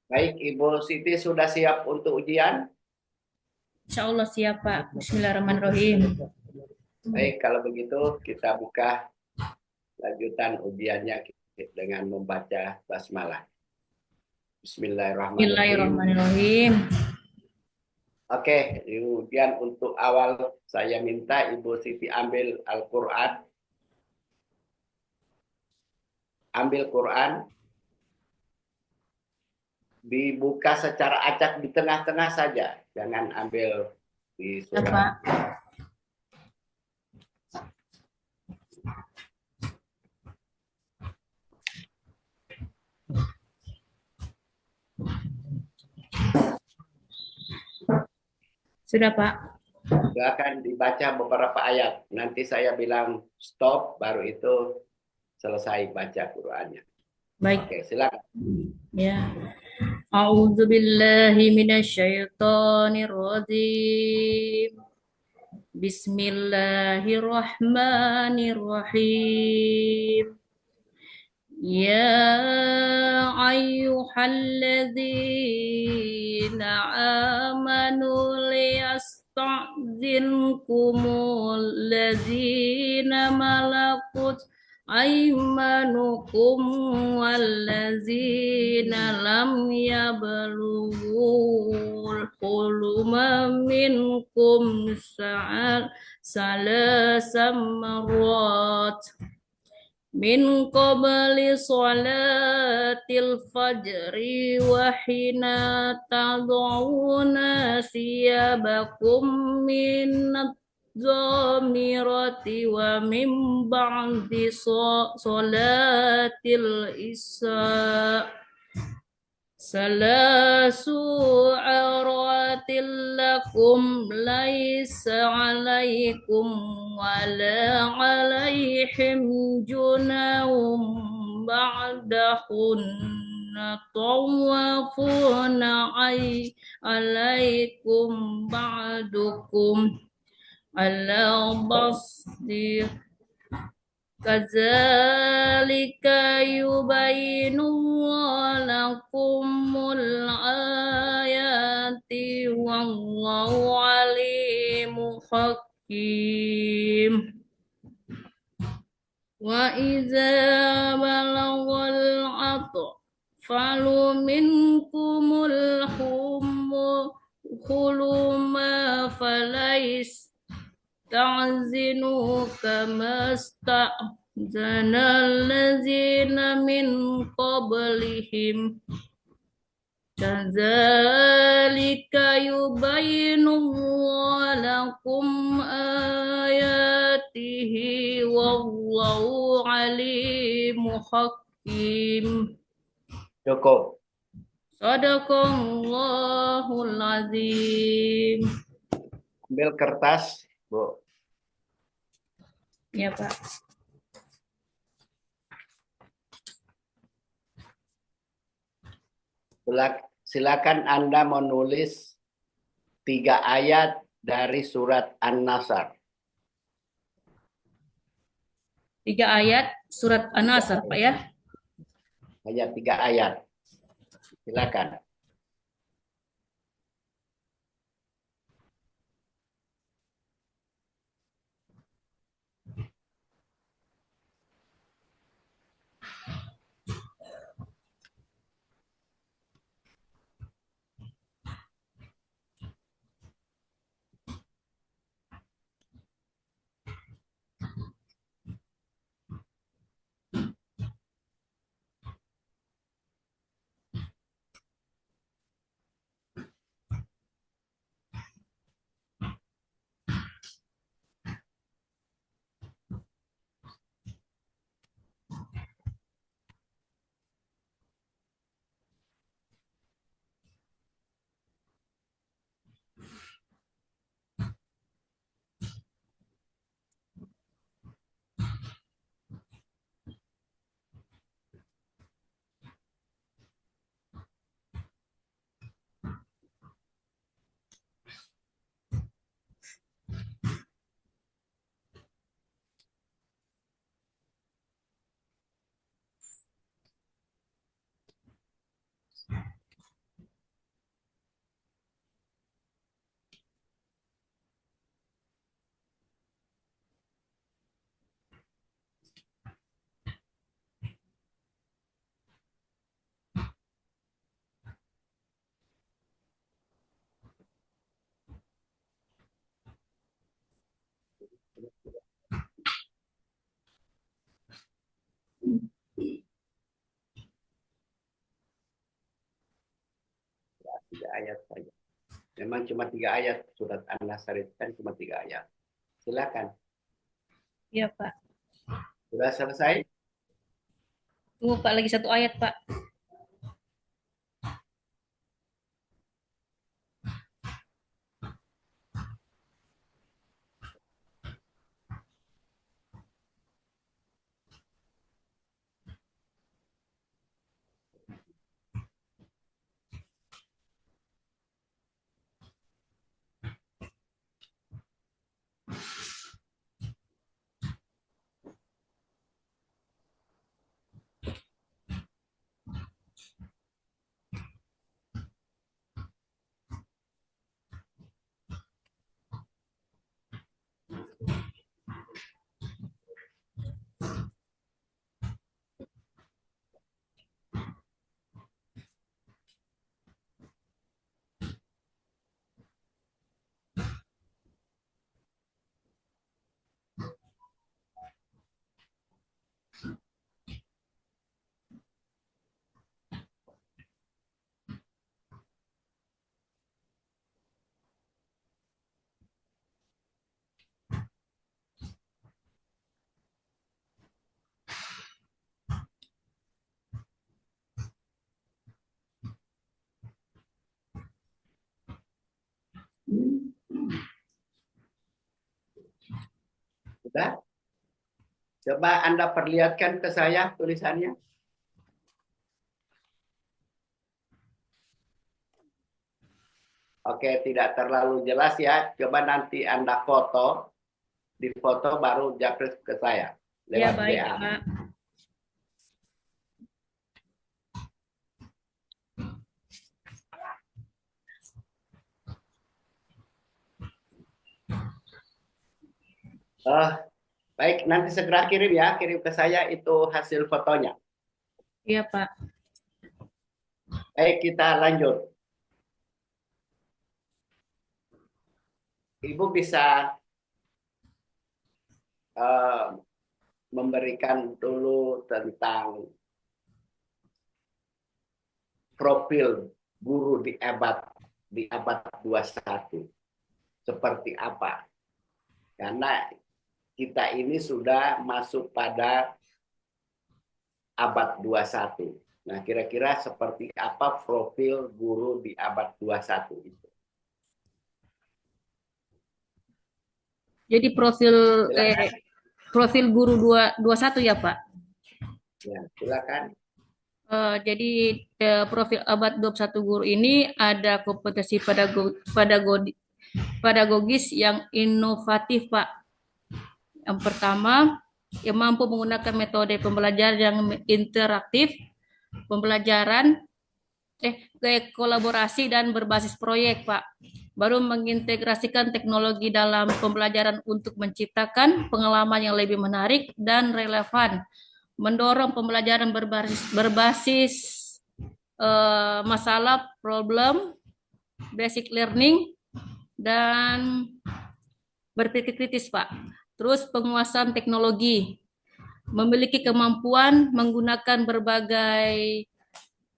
Baik, Ibu Siti sudah siap untuk ujian? Insya Allah siap, Pak. Bismillahirrahmanirrahim. Baik, kalau begitu kita buka lanjutan ujiannya dengan membaca basmalah. Bismillahirrahmanirrahim. Bismillahirrahmanirrahim. Oke, kemudian untuk awal saya minta Ibu Siti ambil Al-Quran, ambil Quran, dibuka secara acak di tengah-tengah saja, jangan ambil di Ya, surat. Pak. Sudah, Pak. Silakan dibaca beberapa ayat. Nanti saya bilang stop, baru itu selesai baca Qurannya. Baik. Oke, silakan. Ya. A'udzu billahi minasyaitonir rajim. Bismillahirrahmanirrahim. يا أيها الذين آمنوا ليستأذنكم الذين ملكت أيمانكم والذين لم يبلغوا الحلم منكم ثلاث مرات من قبل صلاة الفجر وحين تضعون ثيابكم من الظامرة ومن بعد صلاة العشاء ثلاث عورات لكم ليس عليكم ولا عليهم جناح بعدهن طوافون عليكم بعدكم على بسط كذلك يبين الله لكم الآيات والله عليم حكيم وإذا بلغ الأطفال منكم الحلم فليس تعزنوا كما استأذن الذين من قبلهم كذلك يبين الله لكم آياته والله عليم حكيم. Cukup. Sadaqallahul azim. Ambil kertas, Bu. Ya, Pak. Silakan Anda menulis 3 ayat dari surat An-Nasr. 3 ayat surat An-Nasr, Pak ya. Hanya 3 ayat. Silakan. Tiga ayat saja. Memang cuma 3 ayat. Surat An-Nasr itu kan cuma 3 ayat. Silakan. Iya, Pak. Sudah selesai? Tunggu, Pak, lagi 1 ayat, Pak. Sudah? Coba Anda perlihatkan ke saya tulisannya. Oke, tidak terlalu jelas ya. Coba nanti Anda foto, di foto baru japri ke saya Ya, lewat baik, WA. Pak. Oh, baik, nanti segera kirim ya, kirim ke saya itu hasil fotonya. Iya, Pak. Baik, kita lanjut. Ibu bisa eh, memberikan dulu tentang profil guru di abad 21 seperti apa? Karena kita ini sudah masuk pada abad 21. Nah, kira-kira seperti apa profil guru di abad 21 itu? Jadi Silakan. profil guru 221 ya, Pak. Ya, silakan. Jadi profil abad 21 guru ini ada kompetensi pedagogis yang inovatif, Pak. Yang pertama, yang mampu menggunakan metode pembelajaran yang interaktif, pembelajaran kayak kolaborasi dan berbasis proyek, Pak. Baru mengintegrasikan teknologi dalam pembelajaran untuk menciptakan pengalaman yang lebih menarik dan relevan. Mendorong pembelajaran berbasis masalah, problem, basic learning, dan berpikir kritis, Pak. Terus penguasaan teknologi, memiliki kemampuan menggunakan berbagai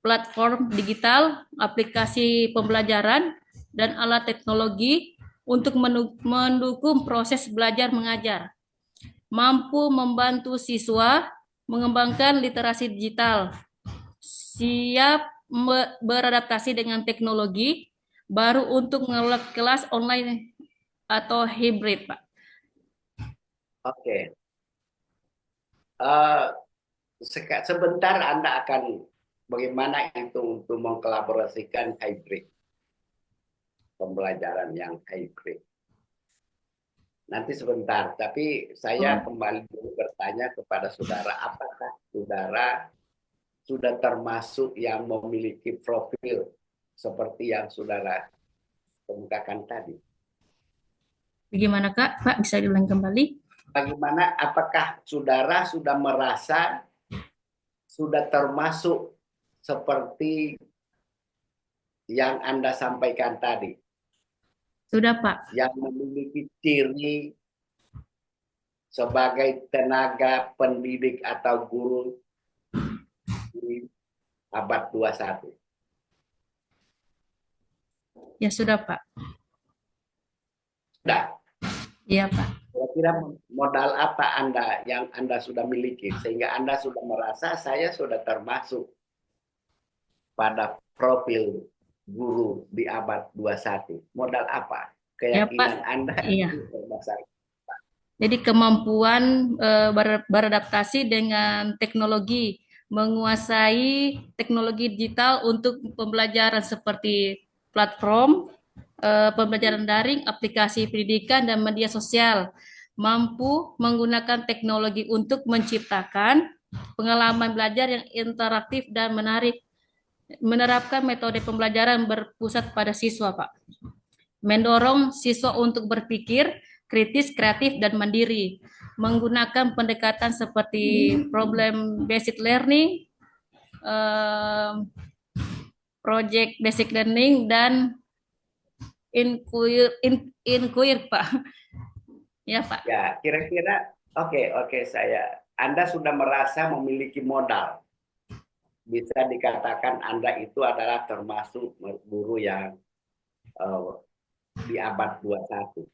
platform digital, aplikasi pembelajaran, dan alat teknologi untuk mendukung proses belajar mengajar. Mampu membantu siswa mengembangkan literasi digital, siap beradaptasi dengan teknologi baru untuk kelas online atau hybrid, Pak. Oke. Eh, sebentar Anda akan bagaimana itu untuk mengkolaborasikan hybrid, pembelajaran yang hybrid. Nanti sebentar, tapi saya Oh, kembali dulu bertanya kepada saudara, apakah saudara sudah termasuk yang memiliki profil seperti yang saudara kemukakan tadi? bagaimana, Kak? Pak, bisa diulang kembali? Bagaimana, apakah saudara sudah merasa sudah termasuk seperti yang Anda sampaikan tadi, Sudah, Pak. yang memiliki ciri sebagai tenaga pendidik atau guru di abad 21? Ya sudah, Pak. Sudah. Iya, Pak. Kira-kira modal apa Anda yang Anda sudah miliki sehingga Anda sudah merasa saya sudah termasuk pada profil guru di abad 21? Modal apa? Ya, Keyakinan Pak. Anda Iya. itu berdasarkan. Jadi kemampuan beradaptasi dengan teknologi, menguasai teknologi digital untuk pembelajaran seperti platform, pembelajaran daring, aplikasi pendidikan, dan media sosial. Mampu menggunakan teknologi untuk menciptakan pengalaman belajar yang interaktif dan menarik. Menerapkan metode pembelajaran berpusat pada siswa, Pak. Mendorong siswa untuk berpikir kritis, kreatif, dan mandiri, menggunakan pendekatan seperti problem based learning, project basic learning, dan inquire, Pak. Ya, Pak. Ya, kira-kira oke, Anda sudah merasa memiliki modal. Bisa dikatakan Anda itu adalah termasuk guru yang di abad 21.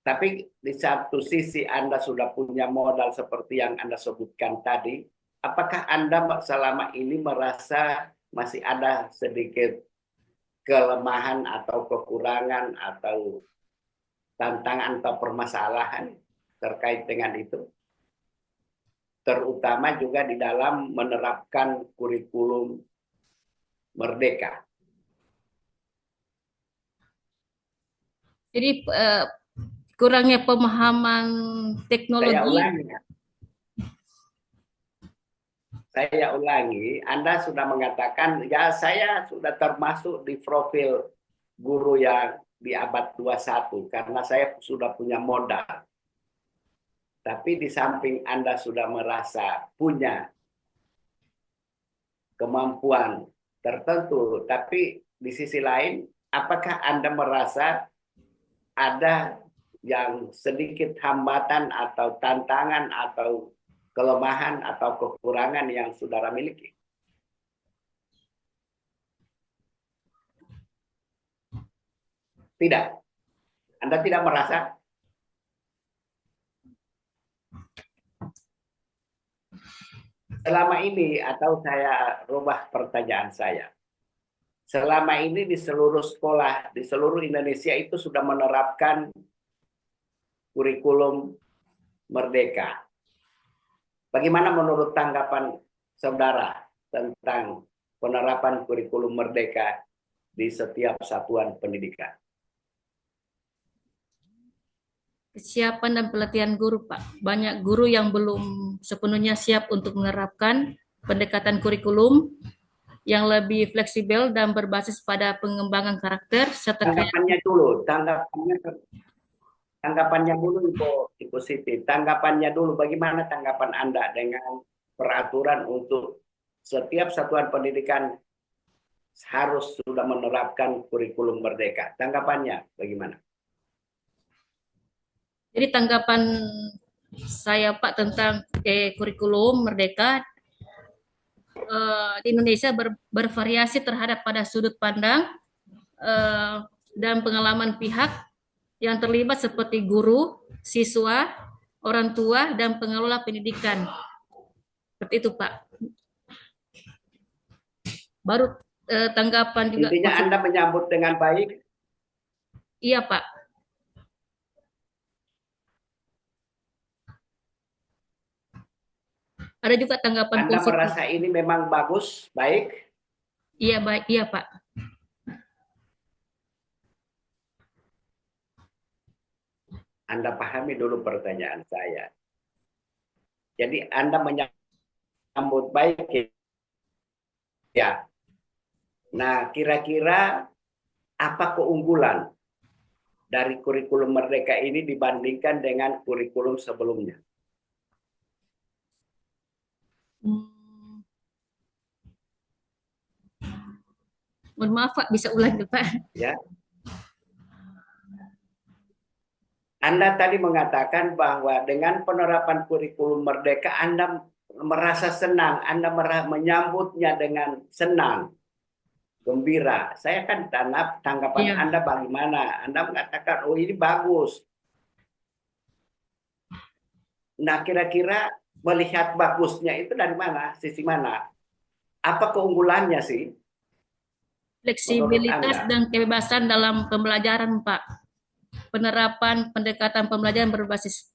Tapi di satu sisi Anda sudah punya modal seperti yang Anda sebutkan tadi, apakah Anda selama ini merasa masih ada sedikit kelemahan atau kekurangan atau tantangan atau permasalahan terkait dengan itu? Terutama juga di dalam menerapkan kurikulum merdeka. Jadi kurangnya pemahaman teknologi. Saya ulangi, Anda sudah mengatakan, ya saya sudah termasuk di profil guru yang di abad 21 karena saya sudah punya modal. Tapi di samping Anda sudah merasa punya kemampuan tertentu, tapi di sisi lain, apakah Anda merasa ada yang sedikit hambatan atau tantangan atau kelemahan atau kekurangan yang saudara miliki? Tidak. Anda tidak merasa? Selama ini, atau saya rubah pertanyaan saya. Selama ini di seluruh sekolah, di seluruh Indonesia itu sudah menerapkan kurikulum merdeka. Bagaimana menurut tanggapan saudara tentang penerapan kurikulum merdeka di setiap satuan pendidikan? Kesiapan dan pelatihan guru, Pak. Banyak guru yang belum sepenuhnya siap untuk menerapkan pendekatan kurikulum yang lebih fleksibel dan berbasis pada pengembangan karakter serta tanggapannya dulu, tanggapannya dulu Ibu Siti. Tanggapannya dulu, bagaimana tanggapan Anda dengan peraturan untuk setiap satuan pendidikan harus sudah menerapkan kurikulum merdeka? Tanggapannya bagaimana? Jadi tanggapan saya, Pak, tentang kurikulum merdeka di Indonesia bervariasi terhadap pada sudut pandang dan pengalaman pihak yang terlibat seperti guru, siswa, orang tua, dan pengelola pendidikan. Seperti itu, Pak. Baru tanggapan juga. Intinya Anda menyambut dengan baik? Iya, Pak. Ada juga tanggapan Anda positif. merasa ini memang bagus, baik? Iya, baik. Iya, Pak. Anda pahami dulu pertanyaan saya. Jadi Anda menyambut baik ya. Nah, kira-kira apa keunggulan dari kurikulum merdeka ini dibandingkan dengan kurikulum sebelumnya? Mohon maaf, Pak, bisa ulang, Pak. Ya. Anda tadi mengatakan bahwa dengan penerapan kurikulum merdeka Anda merasa senang, Anda menyambutnya dengan senang, gembira. Saya kan tanggapan Iya, Anda bagaimana? Anda mengatakan, oh ini bagus. Nah, kira-kira melihat bagusnya itu dari mana? Sisi mana? Apa keunggulannya sih menurut fleksibilitas Anda? dan kebebasan dalam pembelajaran, Pak. Penerapan pendekatan pembelajaran berbasis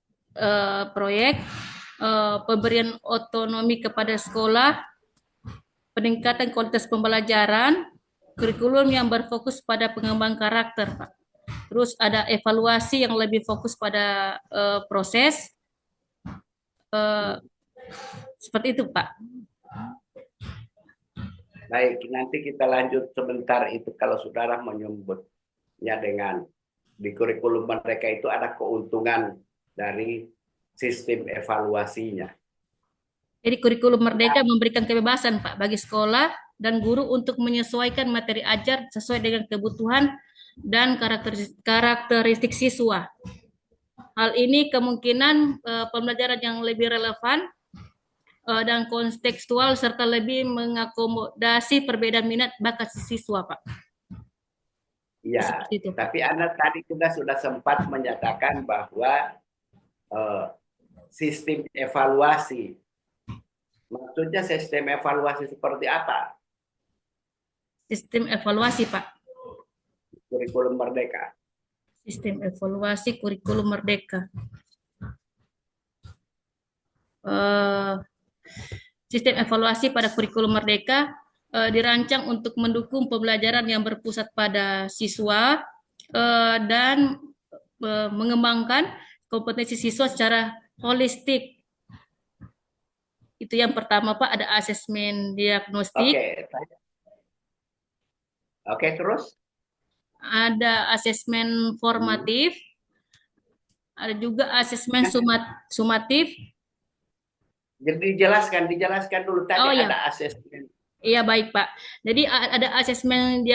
proyek, pemberian otonomi kepada sekolah, peningkatan kualitas pembelajaran, kurikulum yang berfokus pada pengembangan karakter, Pak. Terus ada evaluasi yang lebih fokus pada proses, eh, seperti itu, Pak. Baik, nanti kita lanjut sebentar itu kalau saudara menyebutnya dengan di kurikulum mereka itu ada keuntungan dari sistem evaluasinya. Jadi kurikulum Merdeka memberikan kebebasan, Pak, bagi sekolah dan guru untuk menyesuaikan materi ajar sesuai dengan kebutuhan dan karakteristik siswa. Hal ini kemungkinan pembelajaran yang lebih relevan dan kontekstual serta lebih mengakomodasi perbedaan minat bakat siswa, Pak. Ya, Seperti itu, Pak. tapi Anda tadi kita sudah sempat menyatakan bahwa eh, sistem evaluasi. Maksudnya sistem evaluasi seperti apa? Sistem evaluasi, Pak. Kurikulum Merdeka. Sistem evaluasi kurikulum Merdeka. Eh, Sistem evaluasi pada kurikulum Merdeka dirancang untuk mendukung pembelajaran yang berpusat pada siswa dan mengembangkan kompetensi siswa secara holistik. Itu yang pertama, Pak, ada asesmen diagnostik, Oke, oke terus. ada asesmen formatif, ada juga asesmen sumatif. Jadi dijelaskan dulu tadi Oh ya, ada asesmen. iya baik Pak. Jadi ada asesmen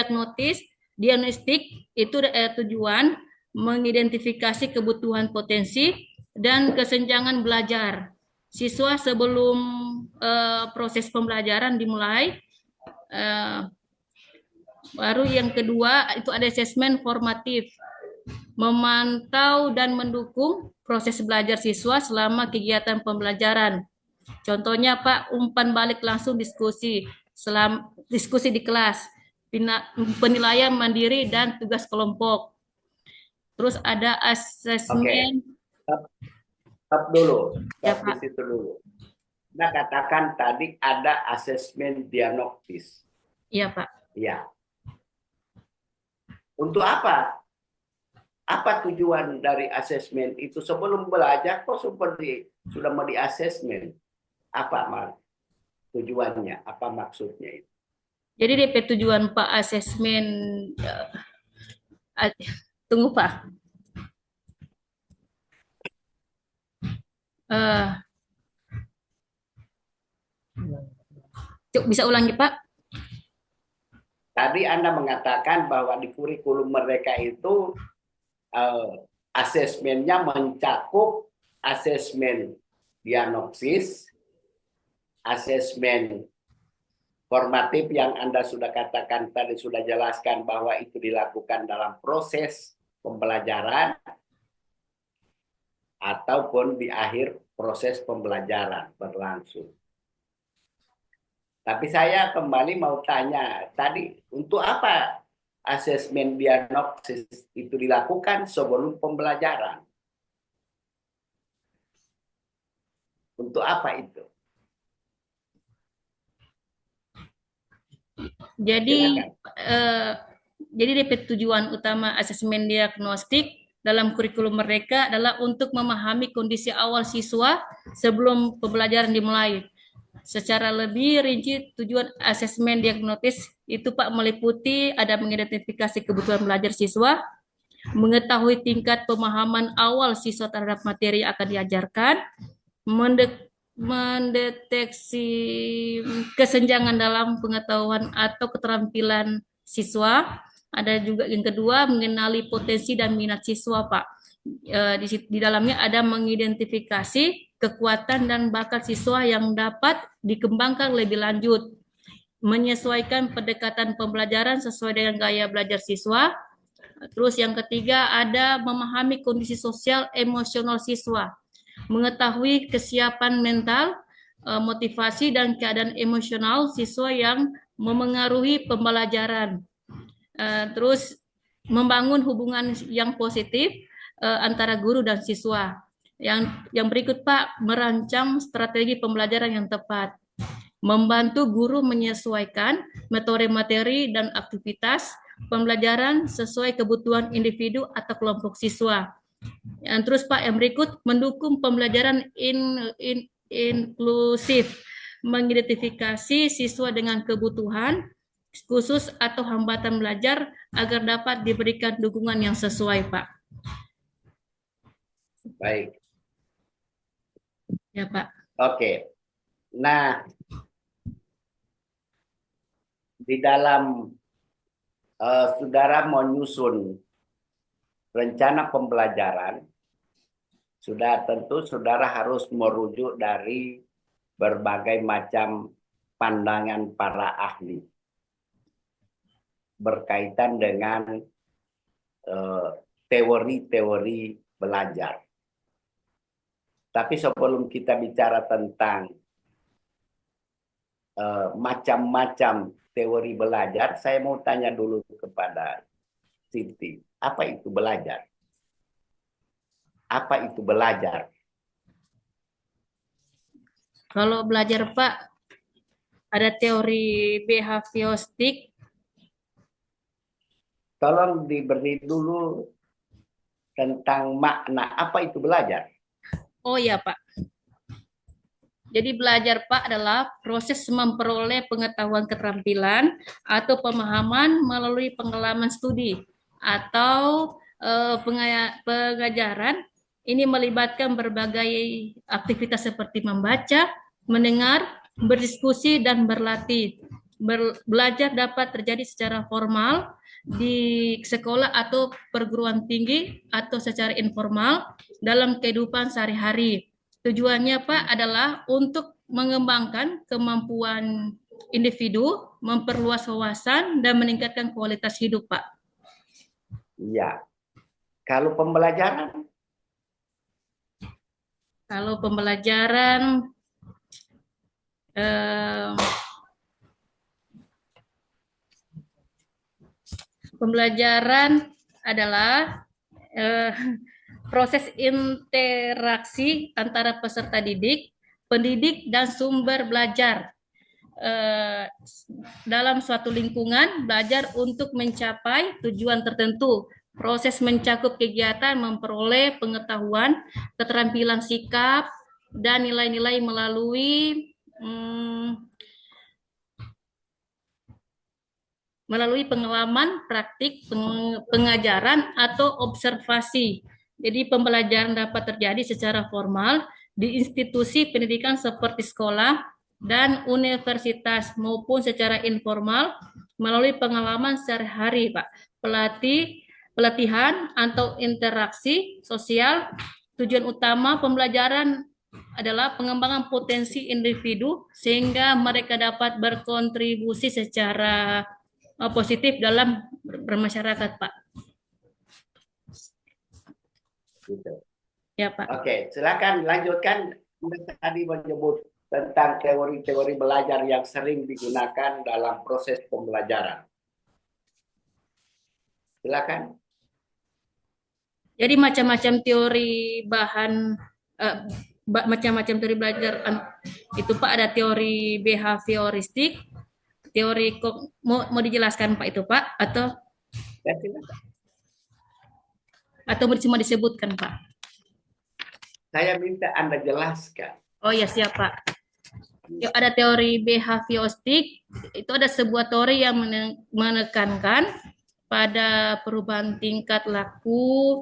diagnostik itu tujuan mengidentifikasi kebutuhan potensi dan kesenjangan belajar siswa sebelum proses pembelajaran dimulai. Baru yang kedua itu ada asesmen formatif, memantau dan mendukung proses belajar siswa selama kegiatan pembelajaran. Contohnya Pak, umpan balik langsung diskusi di kelas, penilaian mandiri dan tugas kelompok. Terus ada Oke, asesmen. stop dulu. Ya Stop di Pak, situ dulu. Kita katakan tadi ada asesmen diagnostis. iya Pak. Ya. Untuk apa? Apa tujuan dari asesmen itu sebelum belajar kok seperti sudah mau di asesmen? Apa tujuannya? Apa maksudnya itu? Jadi DP tujuan Pak asesmen, tunggu Pak. Uh, Bisa ulangi Pak? Tadi Anda mengatakan bahwa di kurikulum mereka itu asesmennya mencakup asesmen diagnosis, asesmen formatif yang Anda sudah katakan tadi sudah jelaskan bahwa itu dilakukan dalam proses pembelajaran ataupun di akhir proses pembelajaran berlangsung. Tapi saya kembali mau tanya, tadi untuk apa asesmen diagnosis itu dilakukan sebelum pembelajaran? Untuk apa itu? Jadi Silakan. jadi DP tujuan utama asesmen diagnostik dalam kurikulum mereka adalah untuk memahami kondisi awal siswa sebelum pembelajaran dimulai. Secara lebih rinci, tujuan asesmen diagnosis itu Pak meliputi ada mengidentifikasi kebutuhan belajar siswa, mengetahui tingkat pemahaman awal siswa terhadap materi yang akan diajarkan, mendeteksi kesenjangan dalam pengetahuan atau keterampilan siswa. Ada juga yang kedua, mengenali potensi dan minat siswa, Pak. Di dalamnya ada mengidentifikasi kekuatan dan bakat siswa yang dapat dikembangkan lebih lanjut, menyesuaikan pendekatan pembelajaran sesuai dengan gaya belajar siswa. Terus yang ketiga ada memahami kondisi sosial emosional siswa, mengetahui kesiapan mental, motivasi dan keadaan emosional siswa yang memengaruhi pembelajaran. Terus membangun hubungan yang positif antara guru dan siswa. Yang berikut Pak, merancang strategi pembelajaran yang tepat, membantu guru menyesuaikan metode materi dan aktivitas pembelajaran sesuai kebutuhan individu atau kelompok siswa. Terus Pak, yang berikut mendukung pembelajaran inklusif, mengidentifikasi siswa dengan kebutuhan khusus atau hambatan belajar agar dapat diberikan dukungan yang sesuai, Pak. Baik. Ya, Pak. Oke. Nah, di dalam saudara menyusun rencana pembelajaran, sudah tentu saudara harus merujuk dari berbagai macam pandangan para ahli berkaitan dengan teori-teori belajar. Tapi sebelum kita bicara tentang macam-macam teori belajar, saya mau tanya dulu kepada Siti, apa itu belajar? Apa itu belajar? Kalau belajar, Pak, ada teori behavioristik. Tolong diberi dulu tentang makna apa itu belajar. Oh ya, Pak. Jadi belajar, Pak, adalah proses memperoleh pengetahuan keterampilan atau pemahaman melalui pengalaman studi atau pengajaran. Ini melibatkan berbagai aktivitas seperti membaca, mendengar, berdiskusi, dan berlatih. Belajar dapat terjadi secara formal di sekolah atau perguruan tinggi atau secara informal dalam kehidupan sehari-hari. Tujuannya, Pak, adalah untuk mengembangkan kemampuan individu, memperluas wawasan, dan meningkatkan kualitas hidup, Pak. Iya. Kalau pembelajaran? Kalau pembelajaran, pembelajaran adalah proses interaksi antara peserta didik, pendidik, dan sumber belajar dalam suatu lingkungan belajar untuk mencapai tujuan tertentu. Proses mencakup kegiatan memperoleh pengetahuan, keterampilan sikap, dan nilai-nilai melalui pengalaman, praktik, pengajaran, atau observasi. Jadi pembelajaran dapat terjadi secara formal di institusi pendidikan seperti sekolah dan universitas maupun secara informal melalui pengalaman sehari-hari, Pak. Pelatihan atau interaksi sosial. Tujuan utama pembelajaran adalah pengembangan potensi individu sehingga mereka dapat berkontribusi secara positif dalam bermasyarakat, Pak. Gitu. Ya, Pak. Oke, silakan lanjutkan. Tadi menyebut tentang teori-teori belajar yang sering digunakan dalam proses pembelajaran. Silakan. Jadi macam-macam teori macam-macam teori belajar itu, Pak. Ada teori behavioristik, teori mau dijelaskan, Pak, itu, Pak, atau mau cuma disebutkan, Pak? Saya minta Anda jelaskan. Oh ya, siap, Pak. Ada teori behavioristik, itu ada sebuah teori yang menekankan pada perubahan tingkat laku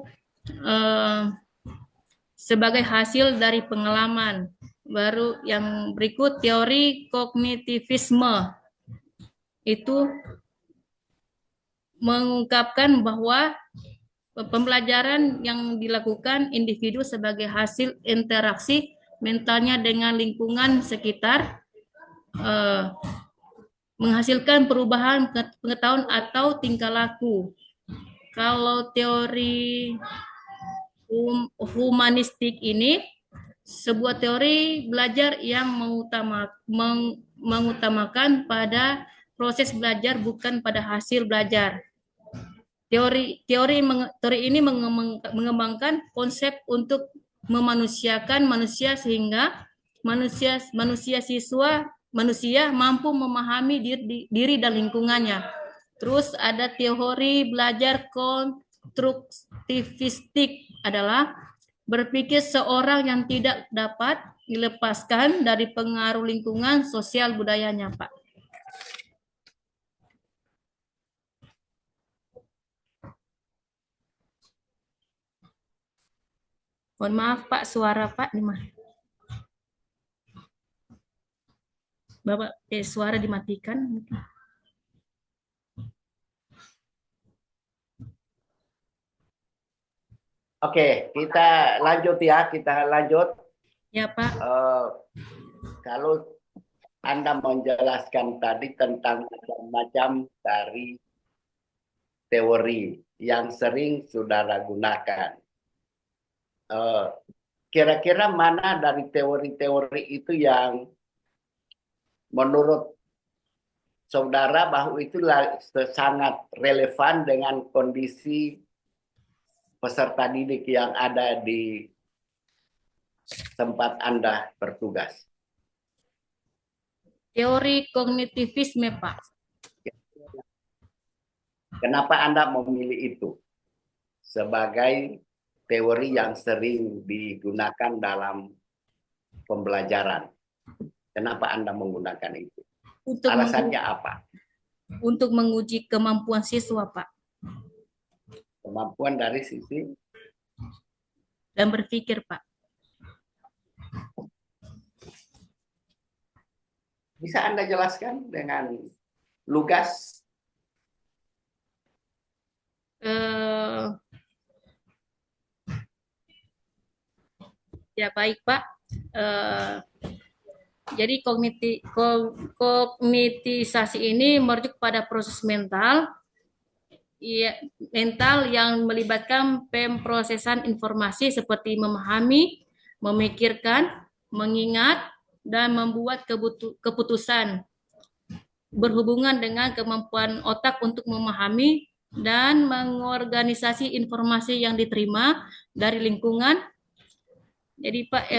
sebagai hasil dari pengalaman. Baru yang berikut teori kognitivisme. Itu mengungkapkan bahwa Pembelajaran yang dilakukan individu sebagai hasil interaksi mentalnya dengan lingkungan sekitar, menghasilkan perubahan pengetahuan atau tingkah laku. Kalau teori humanistik ini sebuah teori belajar yang mengutamakan pada proses belajar bukan pada hasil belajar. Teori ini mengembangkan konsep untuk memanusiakan manusia sehingga manusia mampu memahami diri dan lingkungannya. Terus ada teori belajar konstruktivistik adalah berpikir seorang yang tidak dapat dilepaskan dari pengaruh lingkungan sosial budayanya, Pak. Mohon maaf Pak, suara Pak di mana? Bapak suara dimatikan mungkin. Oke, kita lanjut ya, kita lanjut. Ya Pak. Kalau Anda menjelaskan tadi tentang macam-macam dari teori yang sering saudara gunakan. Kira-kira mana dari teori-teori itu yang menurut saudara bahwa itu sangat relevan dengan kondisi peserta didik yang ada di tempat Anda bertugas? Teori kognitivisme, Pak. Kenapa Anda memilih itu sebagai teori yang sering digunakan dalam pembelajaran? Kenapa Anda menggunakan itu? Alasannya apa? Untuk menguji kemampuan siswa, Pak. Kemampuan dari sisi? Dan berpikir, Pak. Bisa Anda jelaskan dengan lugas? Ya baik Pak. Jadi kognitisasi ini merujuk pada proses mental yang melibatkan pemrosesan informasi seperti memahami, memikirkan, mengingat, dan membuat keputusan berhubungan dengan kemampuan otak untuk memahami dan mengorganisasi informasi yang diterima dari lingkungan. Jadi Pak,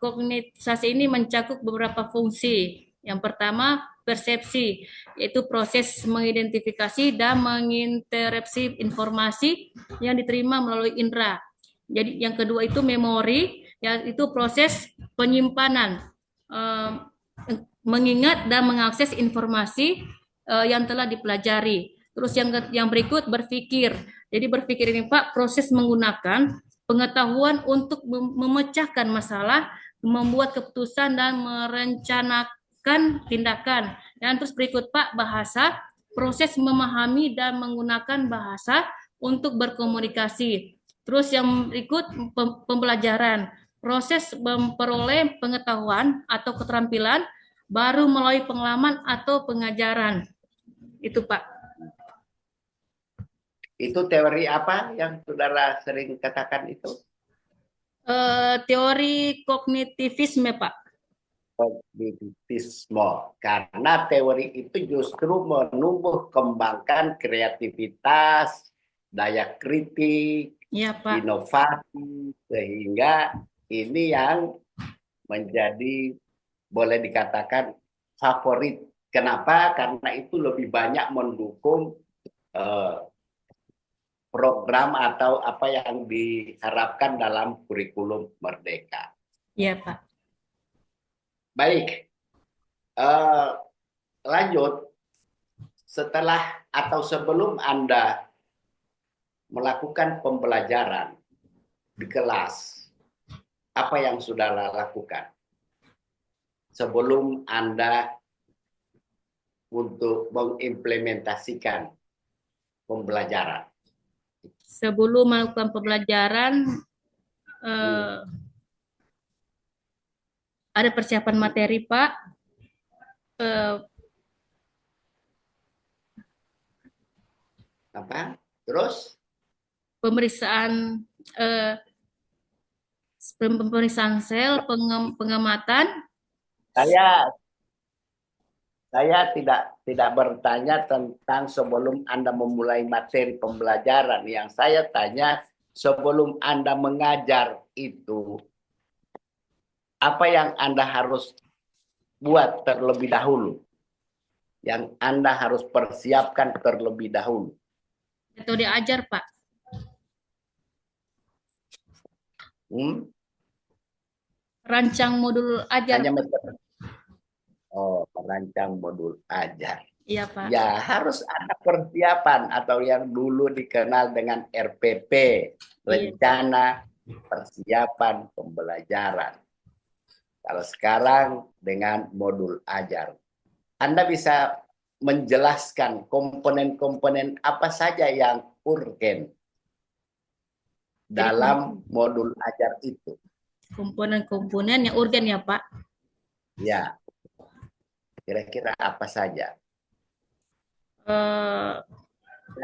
kognitisasi ini mencakup beberapa fungsi. Yang pertama, persepsi, yaitu proses mengidentifikasi dan menginterpretasi informasi yang diterima melalui indera. Jadi yang kedua itu memori, yaitu proses penyimpanan, mengingat dan mengakses informasi yang telah dipelajari. Terus yang berikut berpikir. Jadi berpikir ini Pak, proses menggunakan pengetahuan untuk memecahkan masalah, membuat keputusan dan merencanakan tindakan. Dan terus berikut Pak, bahasa, proses memahami dan menggunakan bahasa untuk berkomunikasi. Terus yang berikut pembelajaran, proses memperoleh pengetahuan atau keterampilan baru melalui pengalaman atau pengajaran. Itu Pak. Itu teori apa yang saudara sering katakan itu? Teori kognitivisme, Pak. Kognitivisme. Karena teori itu justru menumbuh kembangkan kreativitas, daya kritik, ya, Pak. inovasi, sehingga ini yang menjadi boleh dikatakan favorit. Kenapa? Karena itu lebih banyak mendukung program atau apa yang diharapkan dalam kurikulum Merdeka. Iya, Pak. Baik, lanjut. Setelah atau sebelum Anda melakukan pembelajaran di kelas, apa yang saudara lakukan? Sebelum Anda untuk mengimplementasikan pembelajaran. sebelum melakukan pembelajaran ada persiapan materi, Pak. Eh, Apa? Terus pemeriksaan eh, pemeriksaan sel, pengamatan. saya tidak bertanya tentang sebelum Anda memulai materi pembelajaran. Yang saya tanya sebelum Anda mengajar itu, apa yang Anda harus buat terlebih dahulu? Yang Anda harus persiapkan terlebih dahulu. Metode ajar, Pak. Rancang modul ajar. Hanya metode. Oh, merancang modul ajar. Iya, Pak. Ya, harus ada persiapan atau yang dulu dikenal dengan RPP, rencana persiapan pembelajaran. Kalau sekarang dengan modul ajar. Anda bisa menjelaskan komponen-komponen apa saja yang urgen dalam modul ajar itu. Komponen-komponen yang urgen ya, Pak. Ya, kira-kira apa saja?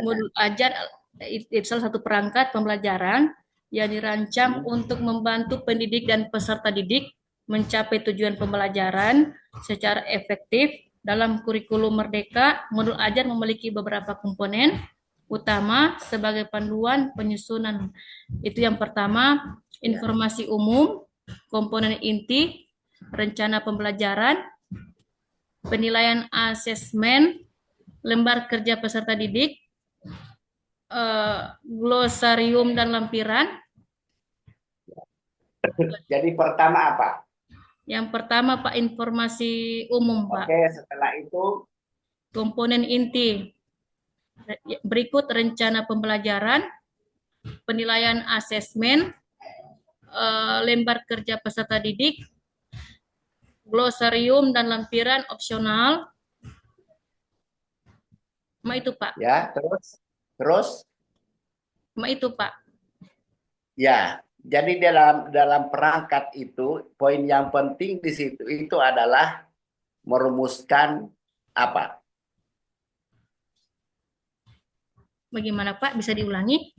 Modul ajar itu salah satu perangkat pembelajaran yang dirancang untuk membantu pendidik dan peserta didik mencapai tujuan pembelajaran secara efektif. Dalam kurikulum Merdeka, modul ajar memiliki beberapa komponen utama sebagai panduan penyusunan. Itu yang pertama, informasi umum, komponen inti, rencana pembelajaran, penilaian asesmen, lembar kerja peserta didik, glosarium dan lampiran. Jadi pertama apa? Yang pertama, Pak, informasi umum, Pak. Oke, setelah itu komponen inti. Berikut rencana pembelajaran, penilaian asesmen, lembar kerja peserta didik, glosarium dan lampiran opsional. Itu, Pak. Ya, terus Itu, Pak. ya, jadi dalam perangkat itu poin yang penting di situ itu adalah merumuskan apa? Bagaimana, Pak? Bisa diulangi?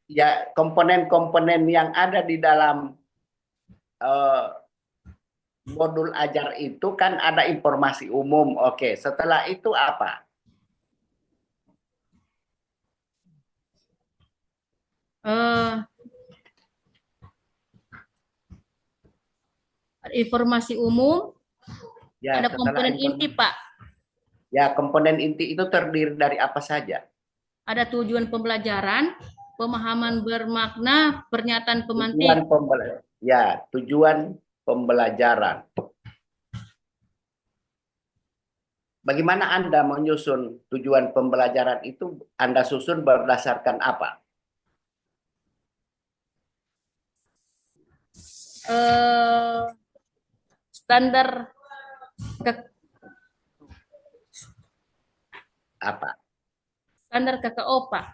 Ya, komponen-komponen yang ada di dalam modul ajar itu kan ada informasi umum. Oke, setelah itu apa? Informasi umum, Ya, ada setelah komponen inti, Pak. Ya, komponen inti itu terdiri dari apa saja? Ada tujuan pembelajaran, pemahaman bermakna, pernyataan Tujuan pemantik. pembelajaran. Ya, tujuan pembelajaran. Bagaimana Anda menyusun tujuan pembelajaran itu? Anda susun berdasarkan apa? Standar Apa? standar KKO, Pak.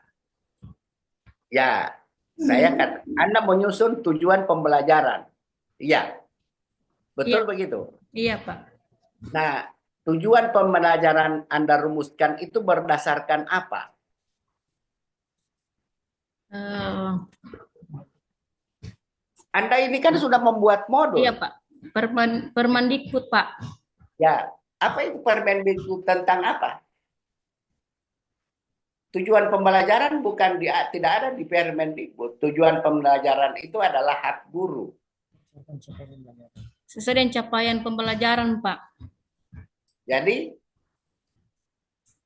Ya, saya kan Anda menyusun tujuan pembelajaran. Iya, betul Iya, begitu. iya, Pak. Nah, tujuan pembelajaran Anda rumuskan itu berdasarkan apa? Anda ini kan sudah membuat modul. Iya, Pak. Permendikbud, Pak. Ya, apa itu Permendikbud tentang apa? Tujuan pembelajaran tidak ada di Permendikbud. Tujuan pembelajaran itu adalah hak guru. Sesuai dengan capaian pembelajaran, Pak. Jadi,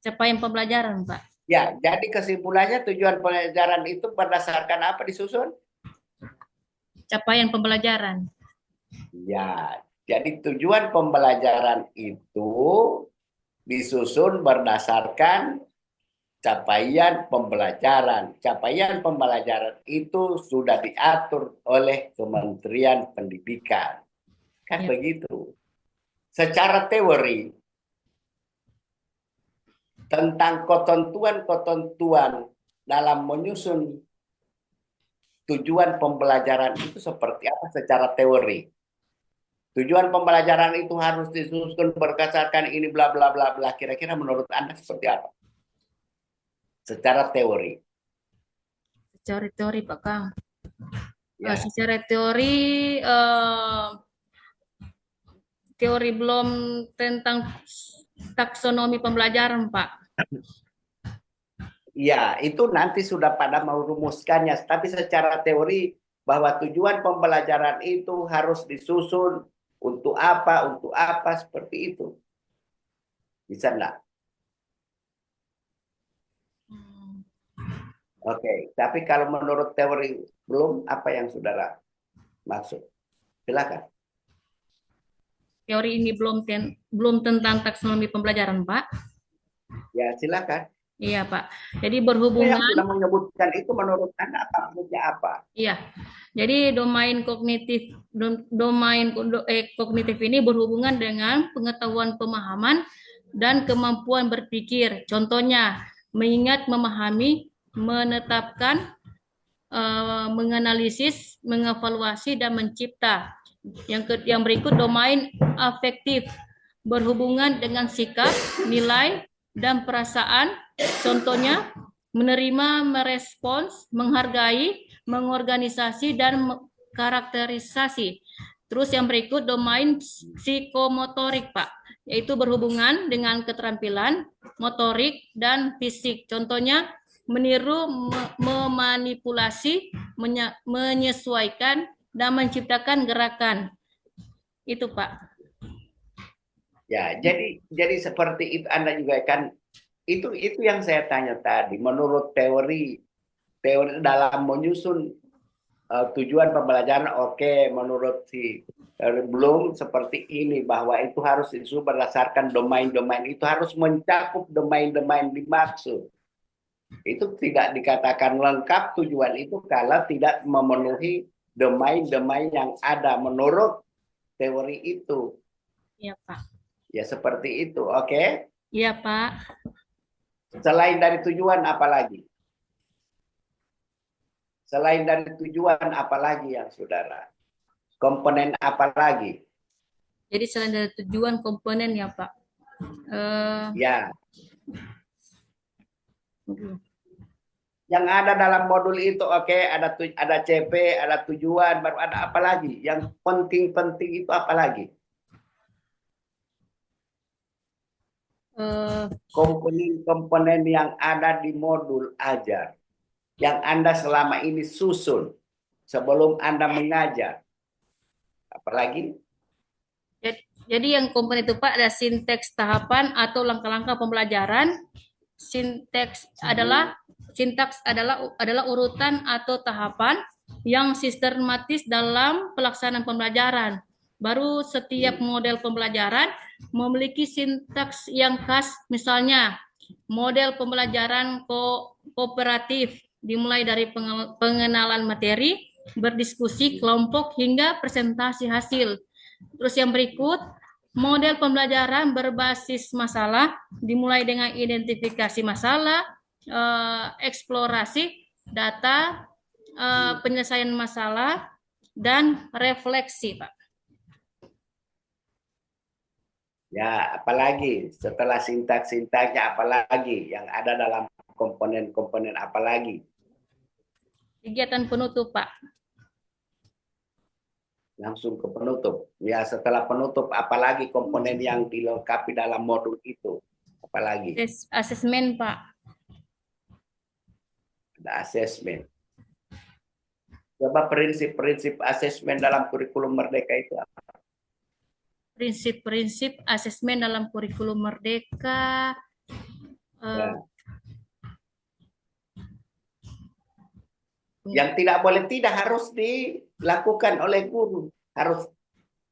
capaian pembelajaran, Pak. Ya, jadi kesimpulannya tujuan pembelajaran itu berdasarkan apa disusun? Capaian pembelajaran. Ya, jadi tujuan pembelajaran itu disusun berdasarkan capaian pembelajaran. Capaian pembelajaran itu sudah diatur oleh Kementerian Pendidikan. Kan begitu. Secara teori, tentang ketentuan-ketentuan dalam menyusun tujuan pembelajaran itu seperti apa secara teori. Tujuan pembelajaran itu harus disusun berdasarkan ini bla bla bla bla. Kira-kira menurut Anda seperti apa? Secara teori. Secara teori Pak Kang. Ya, Secara teori teori belum tentang taksonomi pembelajaran Pak. ya, itu nanti sudah pada merumuskannya. Tapi secara teori bahwa tujuan pembelajaran itu harus disusun untuk apa, seperti itu. Bisa enggak? Hmm. Oke, tapi kalau menurut teori belum, apa yang saudara maksud? Silakan. Teori ini belum tentang taksonomi pembelajaran Pak. Ya, silakan. Iya Pak. Jadi Yang berhubungan, sudah menyebutkan itu menurut Anda apa maksudnya apa? iya. Jadi kognitif ini berhubungan dengan pengetahuan pemahaman dan kemampuan berpikir. Contohnya, mengingat, memahami, menetapkan, menganalisis, mengevaluasi, dan mencipta. Yang berikut domain afektif berhubungan dengan sikap, nilai, dan perasaan. Contohnya menerima, merespons, menghargai, mengorganisasi, dan karakterisasi. Terus yang berikut domain psikomotorik, Pak, yaitu berhubungan dengan keterampilan motorik dan fisik. Contohnya meniru, memanipulasi, menyesuaikan, dan menciptakan gerakan. Itu, Pak. Ya, jadi seperti itu Anda juga kan itu yang saya tanya tadi. Menurut teori dalam menyusun tujuan pembelajaran oke, menurut si belum seperti ini bahwa itu harus disusun berdasarkan domain-domain itu harus mencakup domain-domain dimaksud. Itu tidak dikatakan lengkap tujuan itu kalau tidak memenuhi domain-domain yang ada menurut teori itu. Iya, Pak. Ya seperti itu, oke? Iya, Pak. Selain dari tujuan apa lagi? Selain dari tujuan apa lagi yang saudara? Komponen apa lagi? Jadi selain dari tujuan komponen ya, Pak. Eh, Ya, yang ada dalam modul itu oke, ada CP, ada tujuan, baru ada apa lagi? Yang penting-penting itu apa lagi? eh, Komponen-komponen yang ada di modul ajar. Yang Anda selama ini susun sebelum Anda mengajar. Apalagi? jadi yang komponen itu Pak ada sinteks tahapan atau langkah-langkah pembelajaran. Sintaks adalah urutan atau tahapan yang sistematis dalam pelaksanaan pembelajaran. Baru setiap model pembelajaran memiliki sintaks yang khas, misalnya model pembelajaran kooperatif dimulai dari pengenalan materi, berdiskusi kelompok hingga presentasi hasil. Terus yang berikut, model pembelajaran berbasis masalah dimulai dengan identifikasi masalah, eksplorasi data, penyelesaian masalah, dan refleksi, Pak. Ya, apalagi setelah sintaks-sintaksnya apalagi yang ada dalam komponen-komponen apalagi? Kegiatan penutup, Pak. Langsung ke penutup. Ya, setelah penutup apalagi komponen yang dilengkapi dalam modul itu? Apalagi? Asesmen, Pak. Ada asesmen. Coba prinsip-prinsip asesmen dalam kurikulum Merdeka itu apa? Prinsip-prinsip asesmen dalam kurikulum Merdeka. Ya. Yang tidak boleh tidak harus dilakukan oleh guru, harus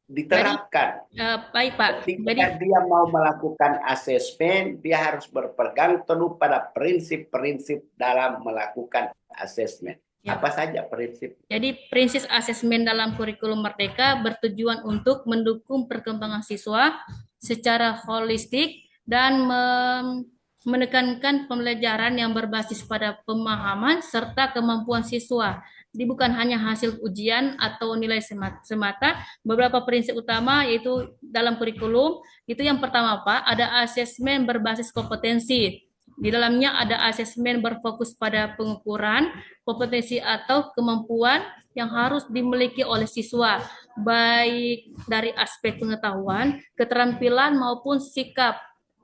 diterapkan. Baik, Pak. Ketika dia mau melakukan asesmen, dia harus berpegang teguh pada prinsip-prinsip dalam melakukan asesmen. Ya. Apa saja prinsip? Jadi prinsip asesmen dalam kurikulum Merdeka bertujuan untuk mendukung perkembangan siswa secara holistik dan menekankan pembelajaran yang berbasis pada pemahaman serta kemampuan siswa. Jadi bukan hanya hasil ujian atau nilai semata, beberapa prinsip utama yaitu dalam kurikulum, itu yang pertama Pak, ada asesmen berbasis kompetensi. Di dalamnya ada asesmen berfokus pada pengukuran kompetensi atau kemampuan yang harus dimiliki oleh siswa, baik dari aspek pengetahuan, keterampilan maupun sikap.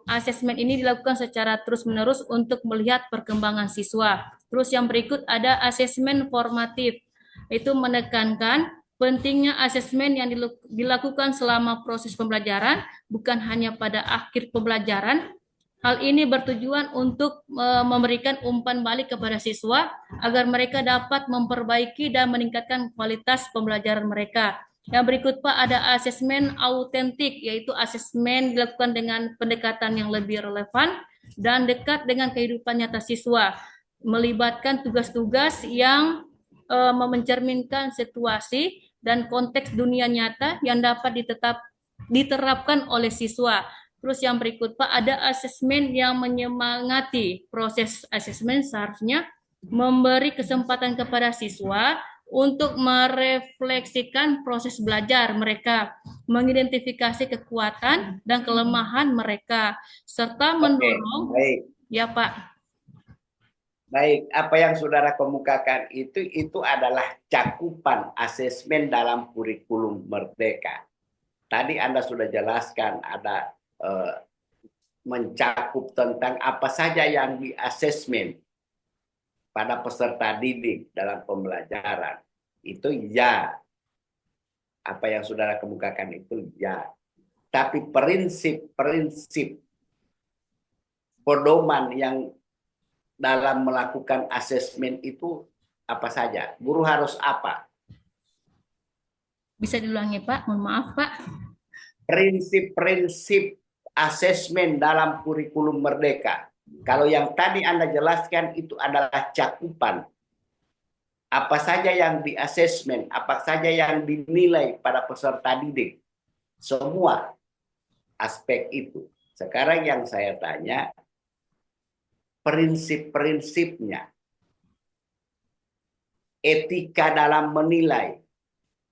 Asesmen ini dilakukan secara terus-menerus untuk melihat perkembangan siswa. Terus yang berikut ada asesmen formatif, itu menekankan pentingnya asesmen yang dilakukan selama proses pembelajaran, bukan hanya pada akhir pembelajaran. Hal ini bertujuan untuk memberikan umpan balik kepada siswa agar mereka dapat memperbaiki dan meningkatkan kualitas pembelajaran mereka. Yang berikut Pak ada asesmen autentik, yaitu asesmen dilakukan dengan pendekatan yang lebih relevan dan dekat dengan kehidupan nyata siswa, melibatkan tugas-tugas yang mencerminkan situasi dan konteks dunia nyata yang dapat diterapkan oleh siswa. Terus yang berikut Pak ada asesmen yang menyemangati. Proses asesmen seharusnya memberi kesempatan kepada siswa untuk merefleksikan proses belajar mereka, mengidentifikasi kekuatan dan kelemahan mereka, serta mendorong, baik. ya Pak. Baik, apa yang saudara kemukakan itu adalah cakupan asesmen dalam kurikulum Merdeka. Tadi Anda sudah jelaskan ada mencakup tentang apa saja yang di asesmen pada peserta didik dalam pembelajaran. Itu ya. Apa yang saudara kemukakan itu ya. Tapi prinsip-prinsip pedoman yang dalam melakukan asesmen itu apa saja? Guru harus apa? Bisa diulangi Pak, mohon maaf Pak. Prinsip-prinsip asesmen dalam kurikulum Merdeka. Kalau yang tadi Anda jelaskan itu adalah cakupan. Apa saja yang di asesmen, apa saja yang dinilai pada peserta didik. Semua aspek itu. Sekarang yang saya tanya, prinsip-prinsipnya. Etika dalam menilai.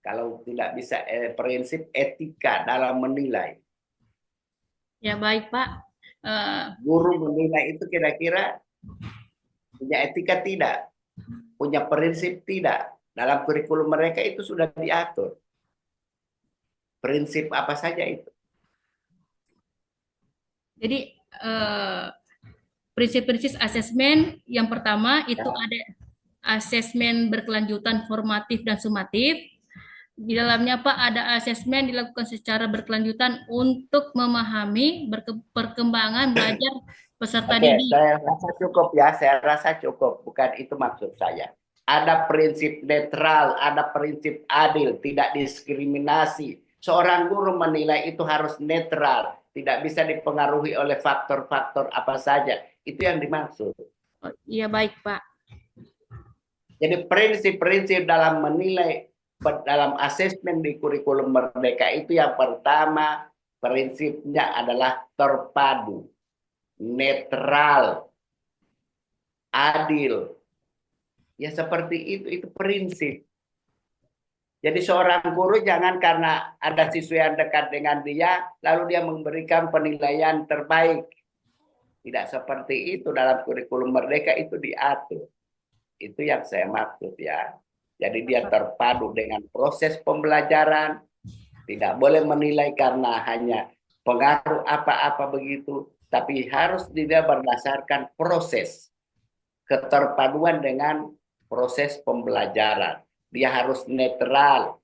Kalau tidak bisa prinsip etika dalam menilai. Ya baik Pak. Guru menilai itu kira-kira punya etika tidak? Punya prinsip tidak? Dalam kurikulum mereka itu sudah diatur. Prinsip apa saja itu? Jadi prinsip-prinsip asesmen yang pertama itu ada asesmen berkelanjutan formatif dan sumatif. Di dalamnya Pak ada asesmen dilakukan secara berkelanjutan untuk memahami perkembangan belajar peserta didik. Saya rasa cukup ya, saya rasa cukup. Bukan itu maksud saya. Ada prinsip netral, ada prinsip adil, tidak diskriminasi. Seorang guru menilai itu harus netral, tidak bisa dipengaruhi oleh faktor-faktor apa saja. Itu yang dimaksud. Oh, iya baik Pak. Jadi prinsip-prinsip dalam menilai dalam asesmen di kurikulum Merdeka itu yang pertama prinsipnya adalah terpadu, netral, adil. Ya seperti itu prinsip. Jadi seorang guru jangan karena ada siswa yang dekat dengan dia, lalu dia memberikan penilaian terbaik. Tidak seperti itu dalam kurikulum Merdeka itu diatur. Itu yang saya maksud ya. Jadi dia terpadu dengan proses pembelajaran. Tidak boleh menilai karena hanya pengaruh apa-apa begitu. Tapi harus dia berdasarkan proses. Keterpaduan dengan proses pembelajaran. Dia harus netral.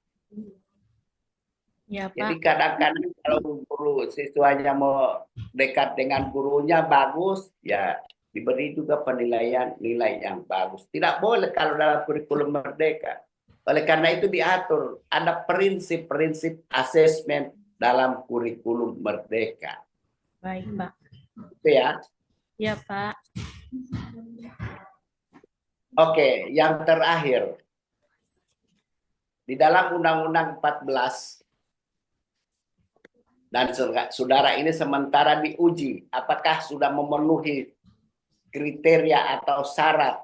Ya, Pak. Jadi kadang-kadang kalau guru siswanya mau dekat dengan gurunya bagus, ya diberi juga penilaian nilai yang bagus. Tidak boleh kalau dalam kurikulum Merdeka. Oleh karena itu diatur, ada prinsip-prinsip asesmen dalam kurikulum Merdeka. Baik, Pak. Itu ya. Ya, Pak. Oke, yang terakhir. Di dalam Undang-Undang 14 Dan saudara ini sementara diuji apakah sudah memenuhi kriteria atau syarat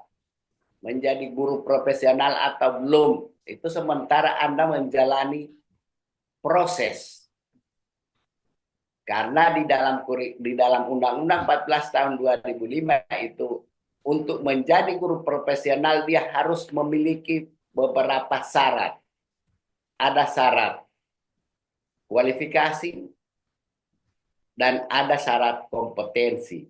menjadi guru profesional atau belum. Itu sementara Anda menjalani proses. Karena di dalam Undang-Undang 14 tahun 2005 itu untuk menjadi guru profesional dia harus memiliki beberapa syarat. Ada syarat kualifikasi dan ada syarat kompetensi.